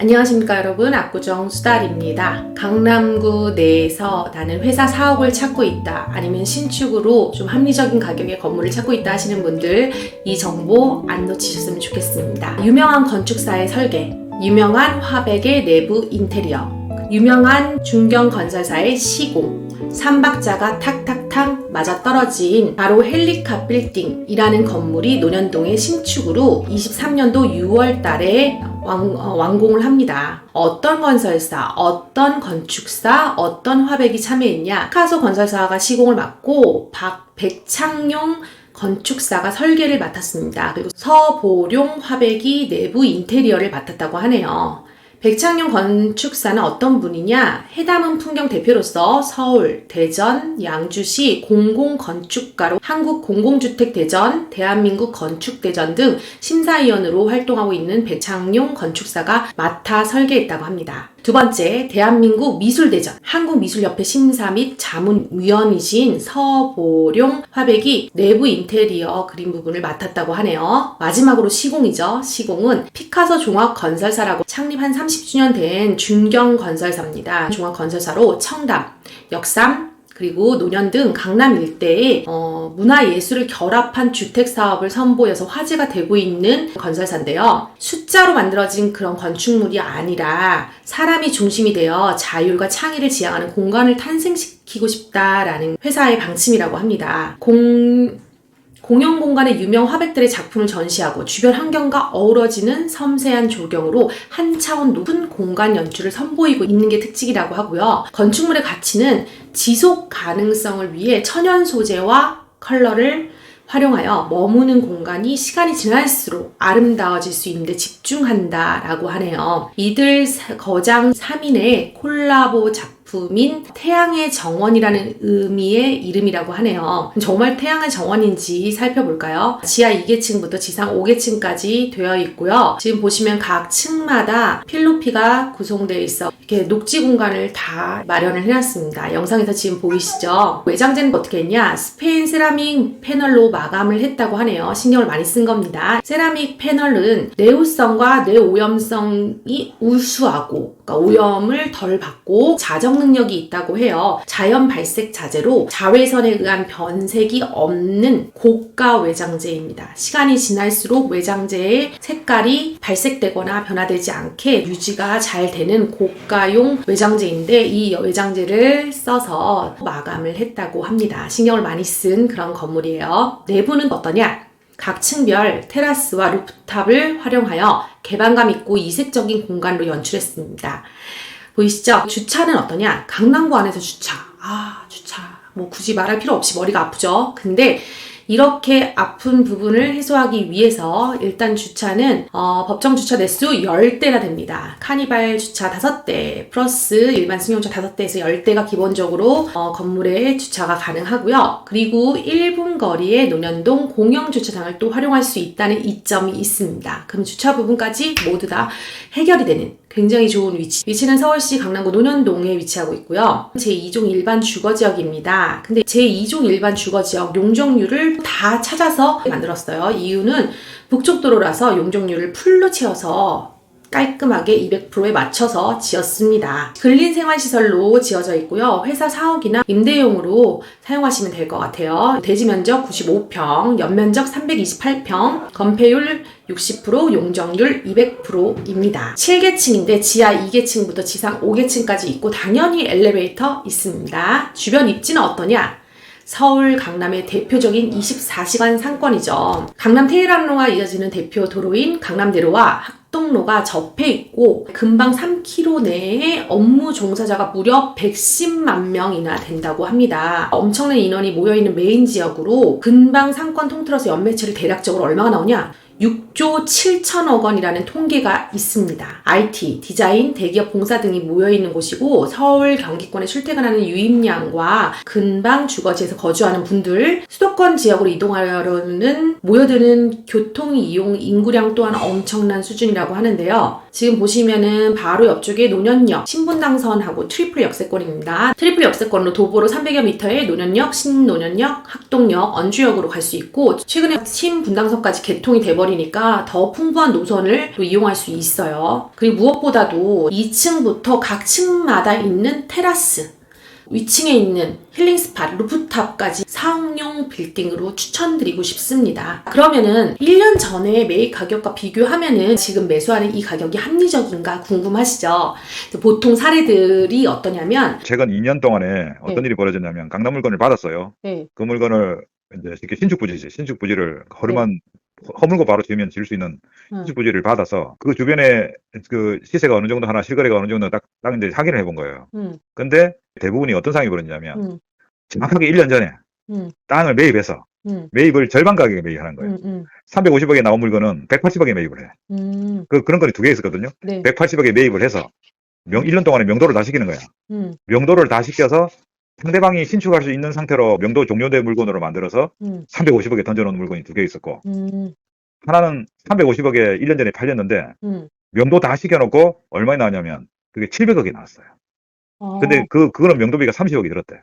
안녕하십니까 여러분, 압구정 수달입니다. 강남구 내에서 나는 회사 사옥을 찾고 있다, 아니면 신축으로 좀 합리적인 가격의 건물을 찾고 있다 하시는 분들 이 정보 안 놓치셨으면 좋겠습니다. 유명한 건축사의 설계, 유명한 화백의 내부 인테리어, 유명한 중견건설사의 시공, 삼박자가 탁탁탁 맞아떨어진 바로 헬리카 빌딩이라는 건물이 논현동의 신축으로 23년도 6월 달에 완공을 합니다. 어떤 건설사, 어떤 건축사, 어떤 화백이 참여했냐? 피카소 건설사가 시공을 맡고 백창용 건축사가 설계를 맡았습니다. 그리고 서보룡 화백이 내부 인테리어를 맡았다고 하네요. 백창용 건축사는 어떤 분이냐? 해담은 풍경 대표로서 서울, 대전, 양주시 공공건축가로 한국공공주택대전, 대한민국 건축대전 등 심사위원으로 활동하고 있는 백창용 건축사가 맡아 설계했다고 합니다. 두 번째, 대한민국 미술대전, 한국미술협회 심사 및 자문위원이신 서보룡 화백이 내부 인테리어 그림 부분을 맡았다고 하네요. 마지막으로 시공이죠. 시공은 피카소 종합건설사라고 창립 한 30주년 된 중견건설사입니다. 종합건설사로 청담, 역삼, 그리고 논현 등 강남 일대에 문화예술을 결합한 주택사업을 선보여서 화제가 되고 있는 건설사인데요. 숫자로 만들어진 그런 건축물이 아니라 사람이 중심이 되어 자율과 창의를 지향하는 공간을 탄생시키고 싶다라는 회사의 방침이라고 합니다. 공용 공간에 유명 화백들의 작품을 전시하고 주변 환경과 어우러지는 섬세한 조경으로 한 차원 높은 공간 연출을 선보이고 있는 게 특징이라고 하고요. 건축물의 가치는 지속 가능성을 위해 천연 소재와 컬러를 활용하여 머무는 공간이 시간이 지날수록 아름다워질 수 있는데 집중한다라고 하네요. 이들 거장 3인의 콜라보 작품인 태양의 정원이라는 의미의 이름이라고 하네요. 정말 태양의 정원인지 살펴볼까요? 지하 2계층부터 지상 5계층까지 되어 있고요. 지금 보시면 각 층마다 필로피가 구성되어 있어 이렇게 녹지 공간을 다 마련을 해놨습니다. 영상에서 지금 보이시죠? 외장재는 어떻게 했냐? 스페인 세라믹 패널로 마감을 했다고 하네요. 신경을 많이 쓴 겁니다. 세라믹 패널은 내우성과 내오염성이 우수하고, 그러니까 오염을 덜 받고 자정 능력이 있다고 해요. 자연 발색 자재로 자외선에 의한 변색이 없는 고가 외장재입니다. 시간이 지날수록 외장재의 색깔이 발색되거나 변화되지 않게 유지가 잘 되는 고가용 외장재인데, 이 외장재를 써서 마감을 했다고 합니다. 신경을 많이 쓴 그런 건물이에요. 내부는 어떠냐? 각 층별 테라스와 루프탑을 활용하여 개방감 있고 이색적인 공간으로 연출했습니다. 보이시죠? 주차는 어떠냐? 강남구 안에서 주차. 주차. 뭐 굳이 말할 필요 없이 머리가 아프죠? 근데 이렇게 아픈 부분을 해소하기 위해서 일단 주차는 법정 주차 대수 10대나 됩니다. 카니발 주차 5대 플러스 일반 승용차 5대에서 10대가 기본적으로 건물에 주차가 가능하고요. 그리고 1분 거리에 논현동 공영 주차장을 또 활용할 수 있다는 이점이 있습니다. 그럼 주차 부분까지 모두 다 해결이 되는 굉장히 좋은 위치. 위치는 서울시 강남구 논현동에 위치하고 있고요. 제2종 일반 주거지역입니다. 근데 제2종 일반 주거지역 용적률을 다 찾아서 만들었어요. 이유는 북쪽도로라서 용적률을 풀로 채워서 깔끔하게 200%에 맞춰서 지었습니다. 근린생활시설로 지어져 있고요. 회사 사옥이나 임대용으로 사용하시면 될 것 같아요. 대지 면적 95평, 연면적 328평, 건폐율 60%, 용적률 200%입니다. 7계층인데 지하 2계층부터 지상 5계층까지 있고 당연히 엘리베이터 있습니다. 주변 입지는 어떠냐? 서울, 강남의 대표적인 24시간 상권이죠. 강남 테헤란로가 이어지는 대표 도로인 강남대로와 학동로가 접해 있고 근방 3km 내에 업무 종사자가 무려 110만 명이나 된다고 합니다. 엄청난 인원이 모여있는 메인 지역으로 근방 상권 통틀어서 연매출이 대략적으로 얼마가 나오냐? 6조 7천억 원이라는 통계가 있습니다. IT, 디자인, 대기업 봉사 등이 모여있는 곳이고 서울 경기권에 출퇴근하는 유입량과 근방 주거지에서 거주하는 분들, 수도권 지역으로 이동하려는 모여드는 교통 이용 인구량 또한 엄청난 수준이라고 하는데요. 지금 보시면은 바로 옆쪽에 논현역, 신분당선하고 트리플 역세권입니다. 트리플 역세권으로 도보로 300여 미터의 논현역, 신논현역, 학동역, 언주역으로 갈 수 있고 최근에 신분당선까지 개통이 돼버린 돼버리니까 더 풍부한 노선을 또 이용할 수 있어요. 그리고 무엇보다도 2층부터 각 층마다 있는 테라스, 위층에 있는 힐링 스팟, 루프탑까지 사업용 빌딩으로 추천드리고 싶습니다. 그러면은 1년 전에 매입 가격과 비교하면은 지금 매수하는 이 가격이 합리적인가 궁금하시죠? 보통 사례들이 어떠냐면 최근 2년 동안에 어떤 일이 벌어졌냐면 강남 물건을 받았어요. 네. 그 물건을 이제 이렇게 신축 부지지. 신축 부지를 허물고 바로 지으면 지을 수 있는 신축 부지를 받아서 그 주변에 그 시세가 어느 정도 하나 실거래가 어느 정도 딱 이제 확인을 해본 거예요. 근데 대부분이 어떤 상황이 벌어지냐면 정확하게 1년 전에 땅을 매입해서 매입을 절반 가격에 매입하는 거예요. 350억에 나온 물건은 180억에 매입을 해. 그런 건이 두 개 있었거든요. 네. 180억에 매입을 해서 1년 동안에 명도를 다 시키는 거야. 명도를 다 시켜서 상대방이 신축할 수 있는 상태로 명도 종료된 물건으로 만들어서 350억에 던져놓은 물건이 두 개 있었고, 하나는 350억에 1년 전에 팔렸는데 명도 다 시켜놓고 얼마에 나왔냐면 그게 700억이 나왔어요. 근데 그거는 명도비가 30억이 들었대.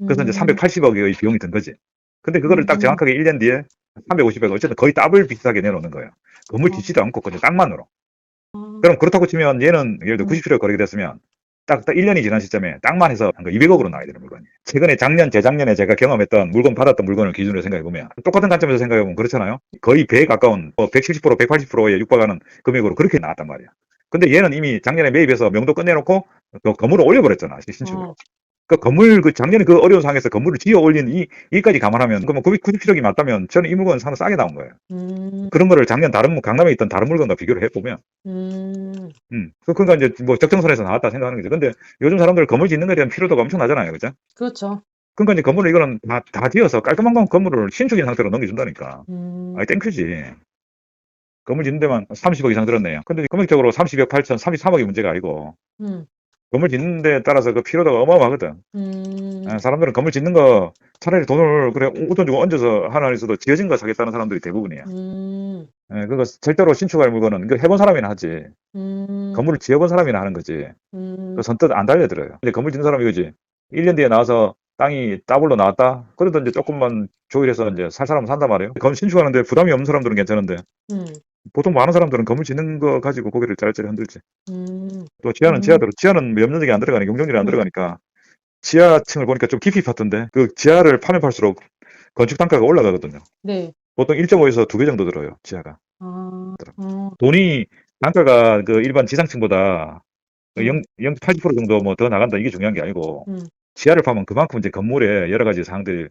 그래서 이제 380억의 비용이 든 거지. 근데 그거를 딱 정확하게 1년 뒤에 350억, 어쨌든 거의 더블 비슷하게 내놓는 거예요. 건물 짓지도 않고 그냥 땅만으로. 그럼 그렇다고 치면 얘는 예를 들어 97억 거래가 됐으면 딱 1년이 지난 시점에 땅만 해서 한 거 200억으로 나와야 되는 물건이에요. 최근에 재작년에 제가 경험했던 물건 받았던 물건을 기준으로 생각해보면 똑같은 관점에서 생각해보면 그렇잖아요. 거의 100에 가까운 170%, 180%에 육박하는 금액으로 그렇게 나왔단 말이야. 근데 얘는 이미 작년에 매입해서 명도 끝내놓고 그 건물을 올려버렸잖아, 신축으로. 그 작년에 그 어려운 상황에서 건물을 지어 올린 이까지 감안하면, 그러면 997억이 맞다면 저는 이 물건은 상당히 싸게 나온 거예요. 그런 거를 작년 강남에 있던 다른 물건과 비교를 해보면. 그러니까 이제 뭐 적정선에서 나왔다 생각하는 거죠. 근데 요즘 사람들 건물 짓는 거에 대한 필요도가 엄청나잖아요. 그죠? 그렇죠. 그러니까 이제 건물을 이거는 다 지어서 깔끔한 건물을 신축인 상태로 넘겨준다니까. 아이, 땡큐지. 건물 짓는 데만 30억 이상 들었네요. 근데 금액적으로 32억 8천, 33억이 문제가 아니고. 건물 짓는 데 따라서 그 필요도가 어마어마하거든. 사람들은 건물 짓는 거 차라리 돈을 그래 웃돈 주고 얹어서 하나 있어도 지어진 거 사겠다는 사람들이 대부분이야. 그거 절대로 신축할 물건은 이거 해본 사람이나 하지. 건물을 지어본 사람이나 하는 거지. 그 선뜻 안 달려들어요. 근데 건물 짓는 사람이 이거지. 1년 뒤에 나와서 땅이 더블로 나왔다? 그래도 이제 조금만 조율해서 이제 살 사람은 산단 말이에요. 건물 신축하는데 부담이 없는 사람들은 괜찮은데. 보통 많은 사람들은 건물 짓는 거 가지고 고개를 짜릿짜릿 흔들지. 또 지하는 지하대로, 지하는 면적이 안 들어가니까, 용적률이 안 들어가니까, 지하층을 보니까 좀 깊이 팠던데, 그 지하를 파면 팔수록 건축 단가가 올라가거든요. 네. 보통 1.5에서 2배 정도 들어요, 지하가. 돈이, 단가가 그 일반 지상층보다 80% 정도 뭐 더 나간다, 이게 중요한 게 아니고, 지하를 파면 그만큼 이제 건물에 여러 가지 사항들이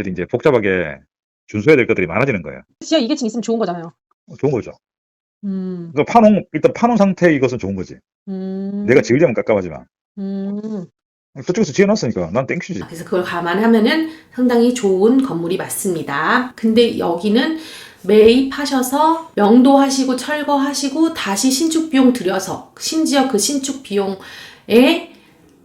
이제 복잡하게 준수해야 될 것들이 많아지는 거예요. 지하 2계층 있으면 좋은 거잖아요. 좋은 거죠. 그러니까 일단 파놓은 상태 이것은 좋은 거지. 내가 지으려면 깝깝하지만. 저쪽에서 지어놨으니까 난 땡큐지. 그래서 그걸 감안하면은 상당히 좋은 건물이 맞습니다. 근데 여기는 매입하셔서 명도하시고 철거하시고 다시 신축 비용 들여서 심지어 그 신축 비용의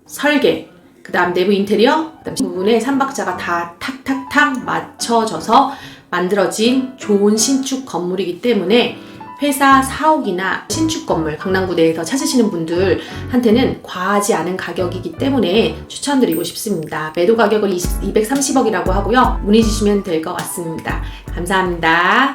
설계, 그 다음 내부 인테리어, 그 다음 부분에 삼박자가 다 탁탁탁 맞춰져서 만들어진 좋은 신축 건물이기 때문에 회사 사옥이나 신축 건물 강남구 내에서 찾으시는 분들한테는 과하지 않은 가격이기 때문에 추천드리고 싶습니다. 매도 가격을 230억이라고 하고요. 문의 주시면 될 것 같습니다. 감사합니다.